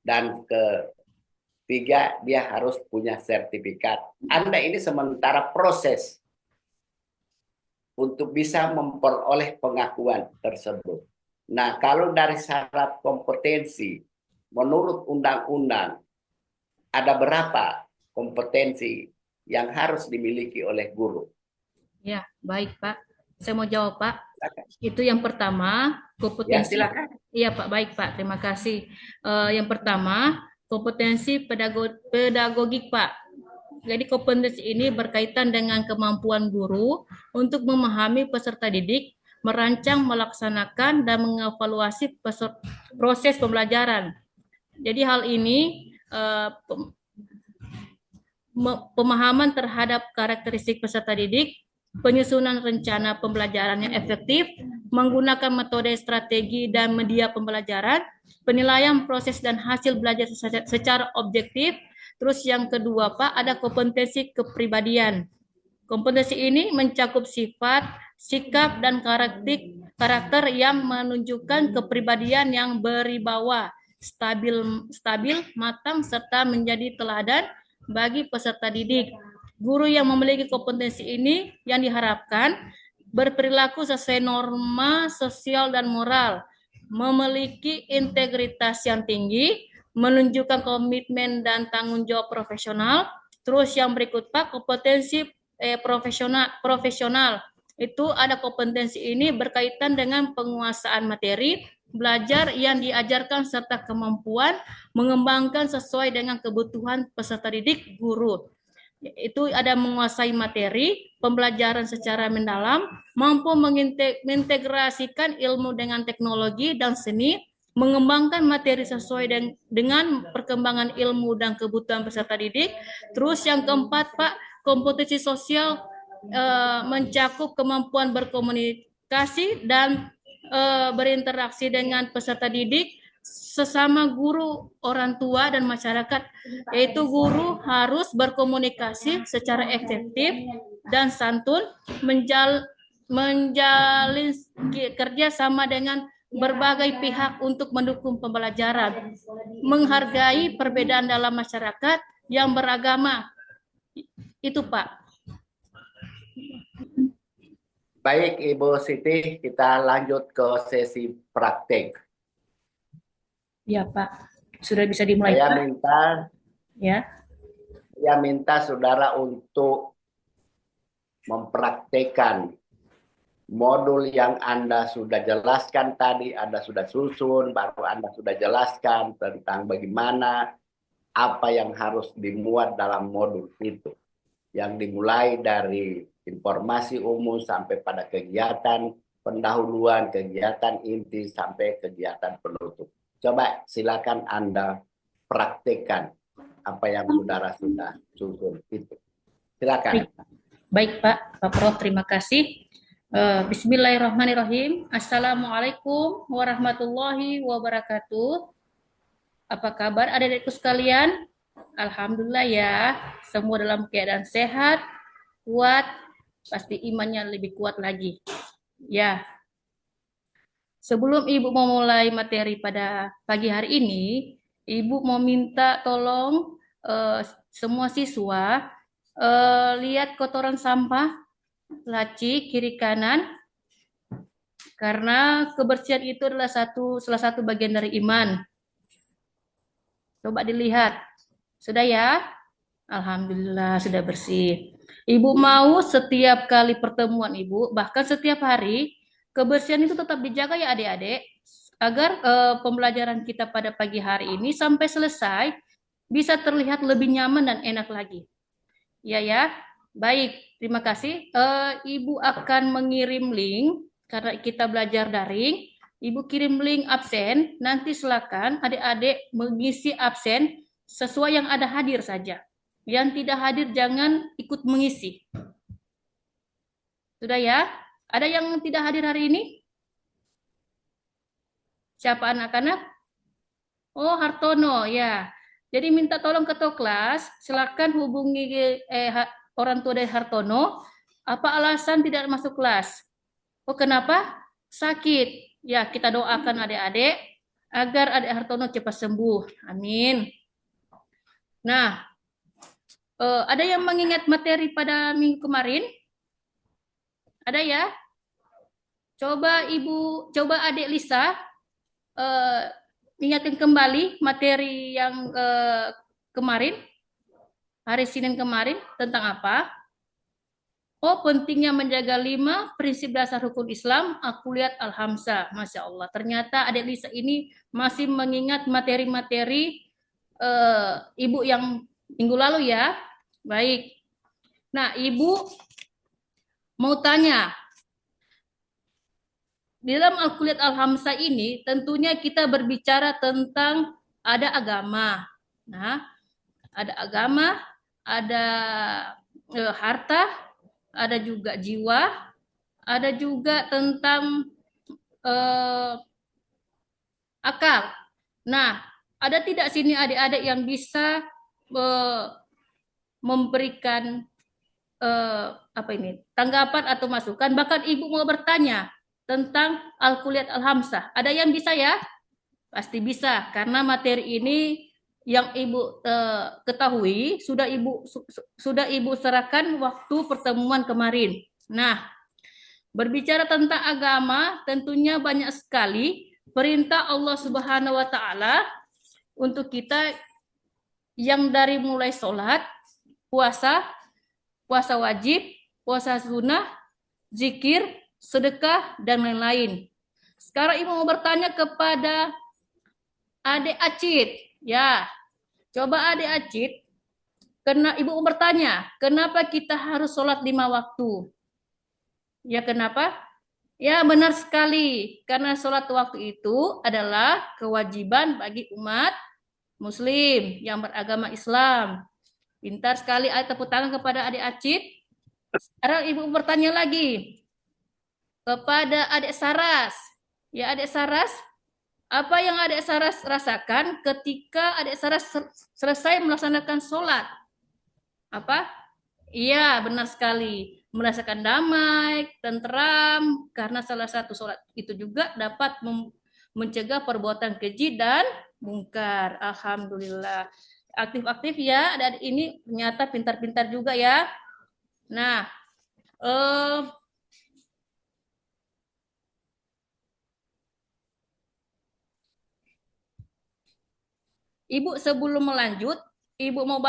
Dan ketiga, dia harus punya sertifikat. Anda ini sementara proses untuk bisa memperoleh pengakuan tersebut. Nah, kalau dari syarat kompetensi, menurut undang-undang, ada berapa kompetensi yang harus dimiliki oleh guru? Ya, baik Pak. Saya mau jawab Pak. Itu yang pertama, Ya, kompetensi. silakan. Iya Pak, baik Pak. Terima kasih. Yang pertama, kompetensi pedagogik Pak. Jadi kompetensi ini berkaitan dengan kemampuan guru untuk memahami peserta didik, merancang, melaksanakan, dan mengevaluasi proses pembelajaran. Jadi hal ini pemahaman terhadap karakteristik peserta didik, penyusunan rencana pembelajaran yang efektif, menggunakan metode, strategi, dan media pembelajaran, penilaian proses dan hasil belajar secara objektif. Terus yang kedua, Pak, ada kompetensi kepribadian. Kompetensi ini mencakup sifat, sikap, dan karakter yang menunjukkan kepribadian yang berwibawa, stabil, matang, serta menjadi teladan bagi peserta didik. Guru yang memiliki kompetensi ini yang diharapkan berperilaku sesuai norma sosial dan moral, memiliki integritas yang tinggi, menunjukkan komitmen dan tanggung jawab profesional. Terus yang berikut Pak, kompetensi profesional. Itu ada kompetensi ini berkaitan dengan penguasaan materi, belajar yang diajarkan serta kemampuan mengembangkan sesuai dengan kebutuhan peserta didik guru. Itu ada menguasai materi, pembelajaran secara mendalam, mampu mengintegrasikan ilmu dengan teknologi dan seni, mengembangkan materi sesuai dengan perkembangan ilmu dan kebutuhan peserta didik. Terus yang keempat Pak, kompetensi sosial mencakup kemampuan berkomunikasi dan berinteraksi dengan peserta didik, sesama guru, orang tua, dan masyarakat, yaitu guru harus berkomunikasi secara efektif dan santun, menjalin kerja sama dengan berbagai pihak untuk mendukung pembelajaran, menghargai perbedaan dalam masyarakat yang beragama. Itu Pak. Baik Ibu Siti, kita lanjut ke sesi praktek. Ya Pak, sudah bisa dimulai Saya Pak? minta saudara untuk mempraktekkan modul yang Anda sudah jelaskan tadi, Anda sudah susun, baru Anda sudah jelaskan tentang bagaimana apa yang harus dimuat dalam modul itu. Yang dimulai dari informasi umum sampai pada kegiatan pendahuluan, kegiatan inti, sampai kegiatan penutup. Coba silakan Anda praktekkan apa yang saudara sudah susun itu. Silakan. Baik Pak Prof, terima kasih. Bismillahirrahmanirrahim. Assalamualaikum warahmatullahi wabarakatuh. Apa kabar adik-adikku sekalian? Alhamdulillah ya, semua dalam keadaan sehat, kuat, pasti imannya lebih kuat lagi. Ya, sebelum Ibu memulai materi pada pagi hari ini, Ibu mau minta tolong semua siswa lihat kotoran sampah, laci kiri kanan, karena kebersihan itu adalah salah satu bagian dari iman. Coba dilihat, sudah ya? Alhamdulillah sudah bersih. Ibu mau setiap kali pertemuan Ibu, bahkan setiap hari, kebersihan itu tetap dijaga ya adik-adik, agar pembelajaran kita pada pagi hari ini sampai selesai bisa terlihat lebih nyaman dan enak lagi. Ya, baik, terima kasih. Ibu akan mengirim link karena kita belajar daring, Ibu kirim link absen, nanti silakan adik-adik mengisi absen sesuai yang ada hadir saja. Yang tidak hadir jangan ikut mengisi. Sudah ya? Ada yang tidak hadir hari ini? Siapa anak-anak? Oh, Hartono, ya. Jadi minta tolong ketua kelas, silakan hubungi orang tua dari Hartono. Apa alasan tidak masuk kelas? Oh, kenapa? Sakit. Ya, kita doakan adik-adik agar adik Hartono cepat sembuh. Amin. Nah, ada yang mengingat materi pada minggu kemarin? Ada ya? Coba adik Lisa ingatkan kembali materi yang kemarin, hari Senin kemarin, tentang apa? Oh, pentingnya menjaga 5 prinsip dasar hukum Islam. Aku lihat Al-Hamzah. Masya Allah. Ternyata adik Lisa ini masih mengingat materi-materi Ibu yang minggu lalu ya. Baik. Nah, Ibu mau tanya. Di dalam Al-Kuliat Al-Hamzah ini tentunya kita berbicara tentang ada agama. Nah, ada agama, ada harta, ada juga jiwa, ada juga tentang akal. Nah, ada tidak sini adik-adik yang bisa memberikan tanggapan atau masukan? Bahkan Ibu mau bertanya tentang Al-Kuliat Al-Hamzah. Ada yang bisa ya? Pasti bisa, karena materi ini yang Ibu ketahui sudah Ibu serahkan waktu pertemuan kemarin. Nah, berbicara tentang agama, tentunya banyak sekali perintah Allah Subhanahu wa taala untuk kita, yang dari mulai sholat, puasa wajib, puasa sunnah, zikir, sedekah, dan lain-lain. Sekarang Ibu mau bertanya kepada adik Acit. Ya, coba adik Acit, karena Ibu mau bertanya, kenapa kita harus sholat 5 waktu? Ya, kenapa? Ya, benar sekali. Karena sholat waktu itu adalah kewajiban bagi umat Muslim yang beragama Islam. Pintar sekali. Tepuk tangan kepada adik Acit. Sekarang Ibu bertanya lagi kepada adik Saras. Ya, adik Saras, apa yang adik Saras rasakan ketika adik Saras selesai melaksanakan sholat? Apa? Iya, benar sekali. Merasakan damai, tentram, karena salah satu sholat itu juga dapat mencegah perbuatan keji dan mungkar. Alhamdulillah. Aktif-aktif ya, adik ini ternyata pintar-pintar juga ya. Nah, Ibu sebelum melanjut, Ibu mau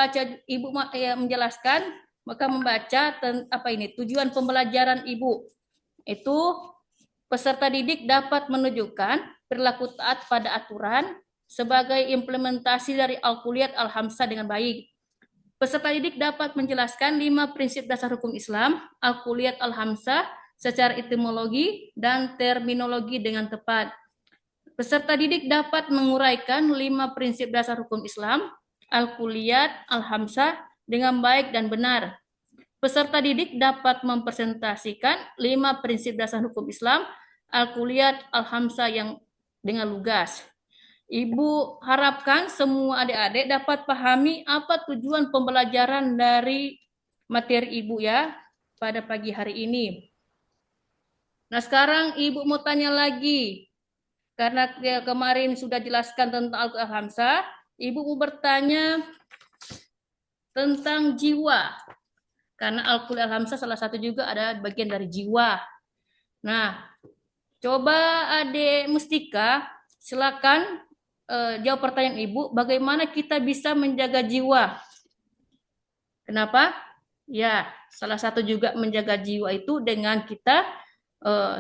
menjelaskan, maka membaca tujuan pembelajaran Ibu. Itu peserta didik dapat menunjukkan perilaku taat pada aturan sebagai implementasi dari Al-Kuliat Al-Hamzah dengan baik. Peserta didik dapat menjelaskan 5 prinsip dasar hukum Islam, Al-Kuliat Al-Hamzah secara etimologi dan terminologi dengan tepat. Peserta didik dapat menguraikan 5 prinsip dasar hukum Islam, Al-Kuliat Al-Hamzah dengan baik dan benar. Peserta didik dapat mempresentasikan 5 prinsip dasar hukum Islam, Al-Kuliat Al-Hamzah yang dengan lugas. Ibu harapkan semua adik-adik dapat pahami apa tujuan pembelajaran dari materi Ibu ya pada pagi hari ini. Nah, sekarang Ibu mau tanya lagi. Karena kemarin sudah jelaskan tentang Al-Hamzah, Ibu mau bertanya tentang jiwa. Karena Al-Quran Al-Hamzah salah satu juga ada bagian dari jiwa. Nah, coba Adik Mustika, silakan jawab pertanyaan Ibu, bagaimana kita bisa menjaga jiwa? Kenapa? Ya, salah satu juga menjaga jiwa itu dengan kita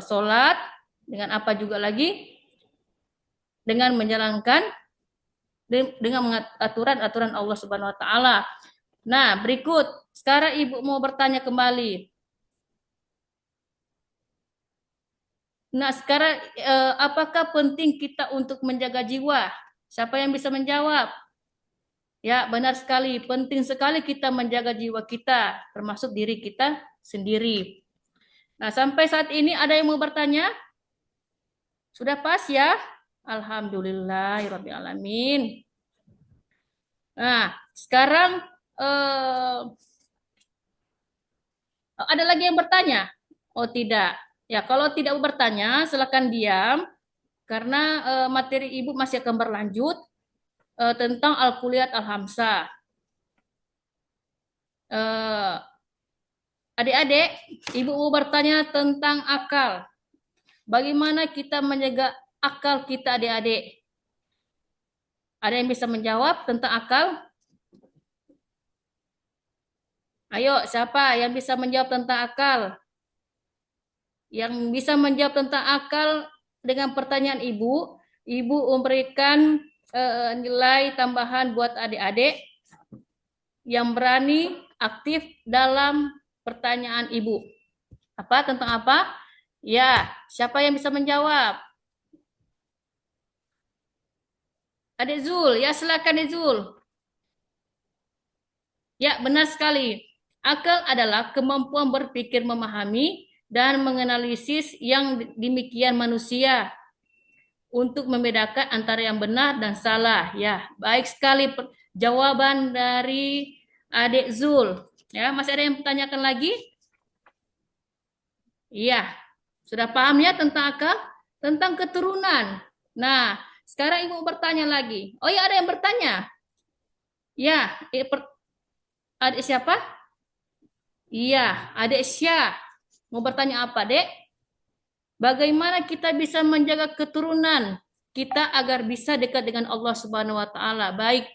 sholat, dengan apa juga lagi? Dengan menjalankan dengan aturan-aturan Allah Subhanahu wa taala. Nah, berikut sekarang Ibu mau bertanya kembali. Nah, sekarang apakah penting kita untuk menjaga jiwa? Siapa yang bisa menjawab? Ya, benar sekali. Penting sekali kita menjaga jiwa kita, termasuk diri kita sendiri. Nah, sampai saat ini ada yang mau bertanya? Sudah pas ya? Alhamdulillahirrahmanirrahim. Nah, sekarang ada lagi yang bertanya? Oh, tidak. Ya, kalau tidak mau bertanya, silakan diam karena materi Ibu masih akan berlanjut tentang Al-Kuliat Al-Hamzah. Eh, Adik-adik, Ibu mau bertanya tentang akal. Bagaimana kita menjaga akal kita adik-adik? Ada yang bisa menjawab tentang akal? Ayo, siapa yang bisa menjawab tentang akal? Yang bisa menjawab tentang akal dengan pertanyaan Ibu, Ibu memberikan nilai tambahan buat adik-adik yang berani aktif dalam pertanyaan Ibu. Apa tentang apa? Ya, siapa yang bisa menjawab? Adik Zul, ya silakan Adik Zul. Ya, benar sekali. Akal adalah kemampuan berpikir memahami dan menganalisis yang demikian manusia untuk membedakan antara yang benar dan salah. Ya, baik sekali jawaban dari Adik Zul. Ya, masih ada yang bertanyakan lagi? Iya, sudah paham ya tentang akal? Tentang keturunan. Nah, sekarang Ibu bertanya lagi. Oh ya, ada yang bertanya. Ya, adik siapa? Iya, adik Syah. Mau bertanya apa, Dek? Bagaimana kita bisa menjaga keturunan kita agar bisa dekat dengan Allah Subhanahu wa taala? Baik.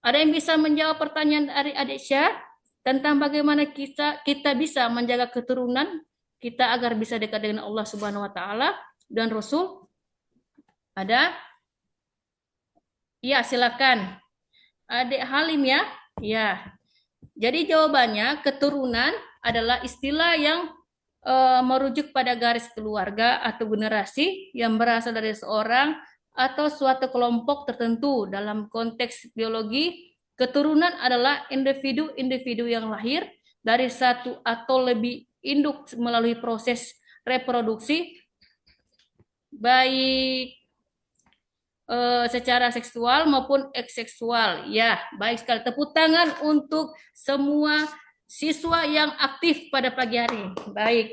Ada yang bisa menjawab pertanyaan dari adik Syah tentang bagaimana kita bisa menjaga keturunan kita agar bisa dekat dengan Allah Subhanahu wa taala dan Rasul? Ada? Iya, silakan. Adik Halim ya. Ya. Jadi jawabannya keturunan adalah istilah yang merujuk pada garis keluarga atau generasi yang berasal dari seorang atau suatu kelompok tertentu. Dalam konteks biologi, keturunan adalah individu-individu yang lahir dari satu atau lebih induk melalui proses reproduksi, baik secara seksual maupun ekseksual. Ya, baik sekali. Tepuk tangan untuk semua siswa yang aktif pada pagi hari. Baik.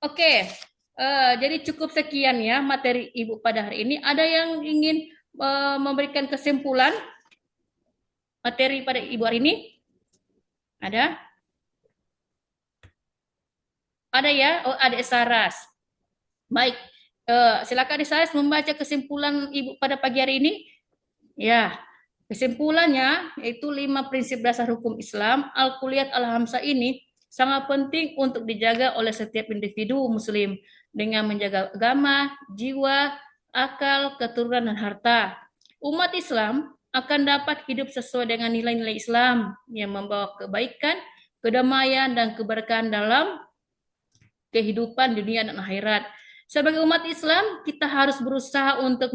Oke, jadi cukup sekian ya materi Ibu pada hari ini. Ada yang ingin memberikan kesimpulan materi pada Ibu hari ini? Ada? Ada ya? Oh, Adik Saras. Baik, silakan Adik Saras membaca kesimpulan Ibu pada pagi hari ini. Ya, kesimpulannya yaitu 5 prinsip dasar hukum Islam. Al-Kuliat Al-Hamzah ini sangat penting untuk dijaga oleh setiap individu muslim dengan menjaga agama, jiwa, akal, keturunan, dan harta. Umat Islam akan dapat hidup sesuai dengan nilai-nilai Islam yang membawa kebaikan, kedamaian, dan keberkahan dalam kehidupan dunia dan akhirat. Sebagai umat Islam, kita harus berusaha untuk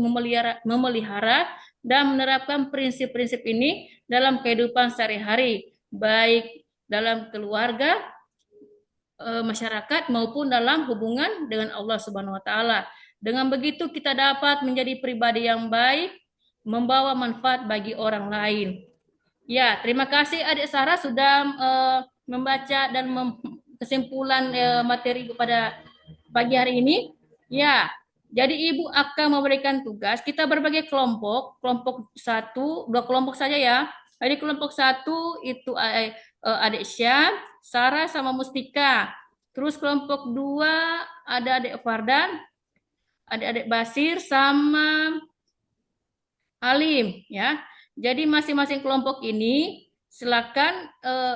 memelihara dan menerapkan prinsip-prinsip ini dalam kehidupan sehari-hari, baik dalam keluarga, masyarakat maupun dalam hubungan dengan Allah Subhanahu wa taala. Dengan begitu kita dapat menjadi pribadi yang baik, membawa manfaat bagi orang lain. Ya, terima kasih Adik Sarah sudah membaca dan kesimpulan materi pada pagi hari ini. Ya, jadi Ibu akan memberikan tugas. Kita berbagi kelompok, kelompok 1, 2 kelompok saja ya. Jadi kelompok 1 itu Adik Syam, Sarah sama Mustika. Terus kelompok 2 ada Adik Fardan, Adik-adik Basir sama Alim ya. Jadi masing-masing kelompok ini silakan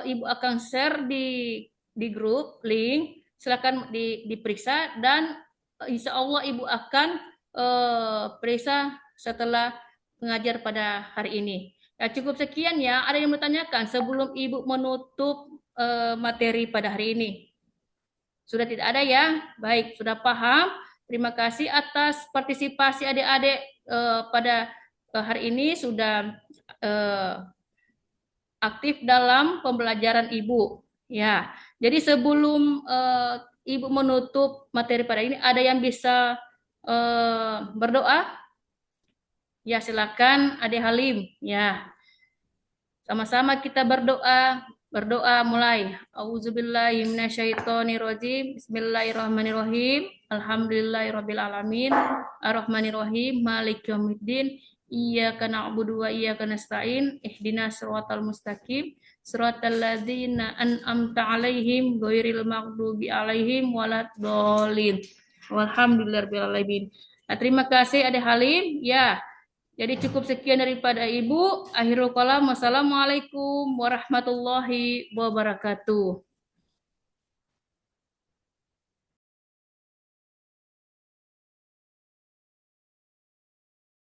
Ibu akan share di grup link, silakan diperiksa dan insya Allah Ibu akan periksa setelah mengajar pada hari ini. Ya, cukup sekian ya. Ada yang bertanyakan sebelum Ibu menutup materi pada hari ini? Sudah tidak ada ya? Baik, sudah paham. Terima kasih atas partisipasi adik-adik pada hari ini sudah aktif dalam pembelajaran Ibu. Ya, jadi sebelum Ibu menutup materi pada ini, ada yang bisa berdoa? Ya, silakan Adik Halim. Ya, sama-sama kita berdoa. Berdoa mulai. Auzubillahi minasyaitonirrajim. Bismillahirrahmanirrahim. Alhamdulillahirabbil alamin. Arrahmanirrahim. Maliki yaumiddin. Iyyaka na'budu wa iyyaka nasta'in. Ihdinas siratal mustaqim. Siratal ladzina an'amta 'alaihim ghairil maghdubi alaihim waladdallin. Walhamdulillahirabbil alamin. Nah, terima kasih Adik Halim. Ya. Jadi cukup sekian daripada Ibu. Akhirul kalam. Wassalamualaikum warahmatullahi wabarakatuh.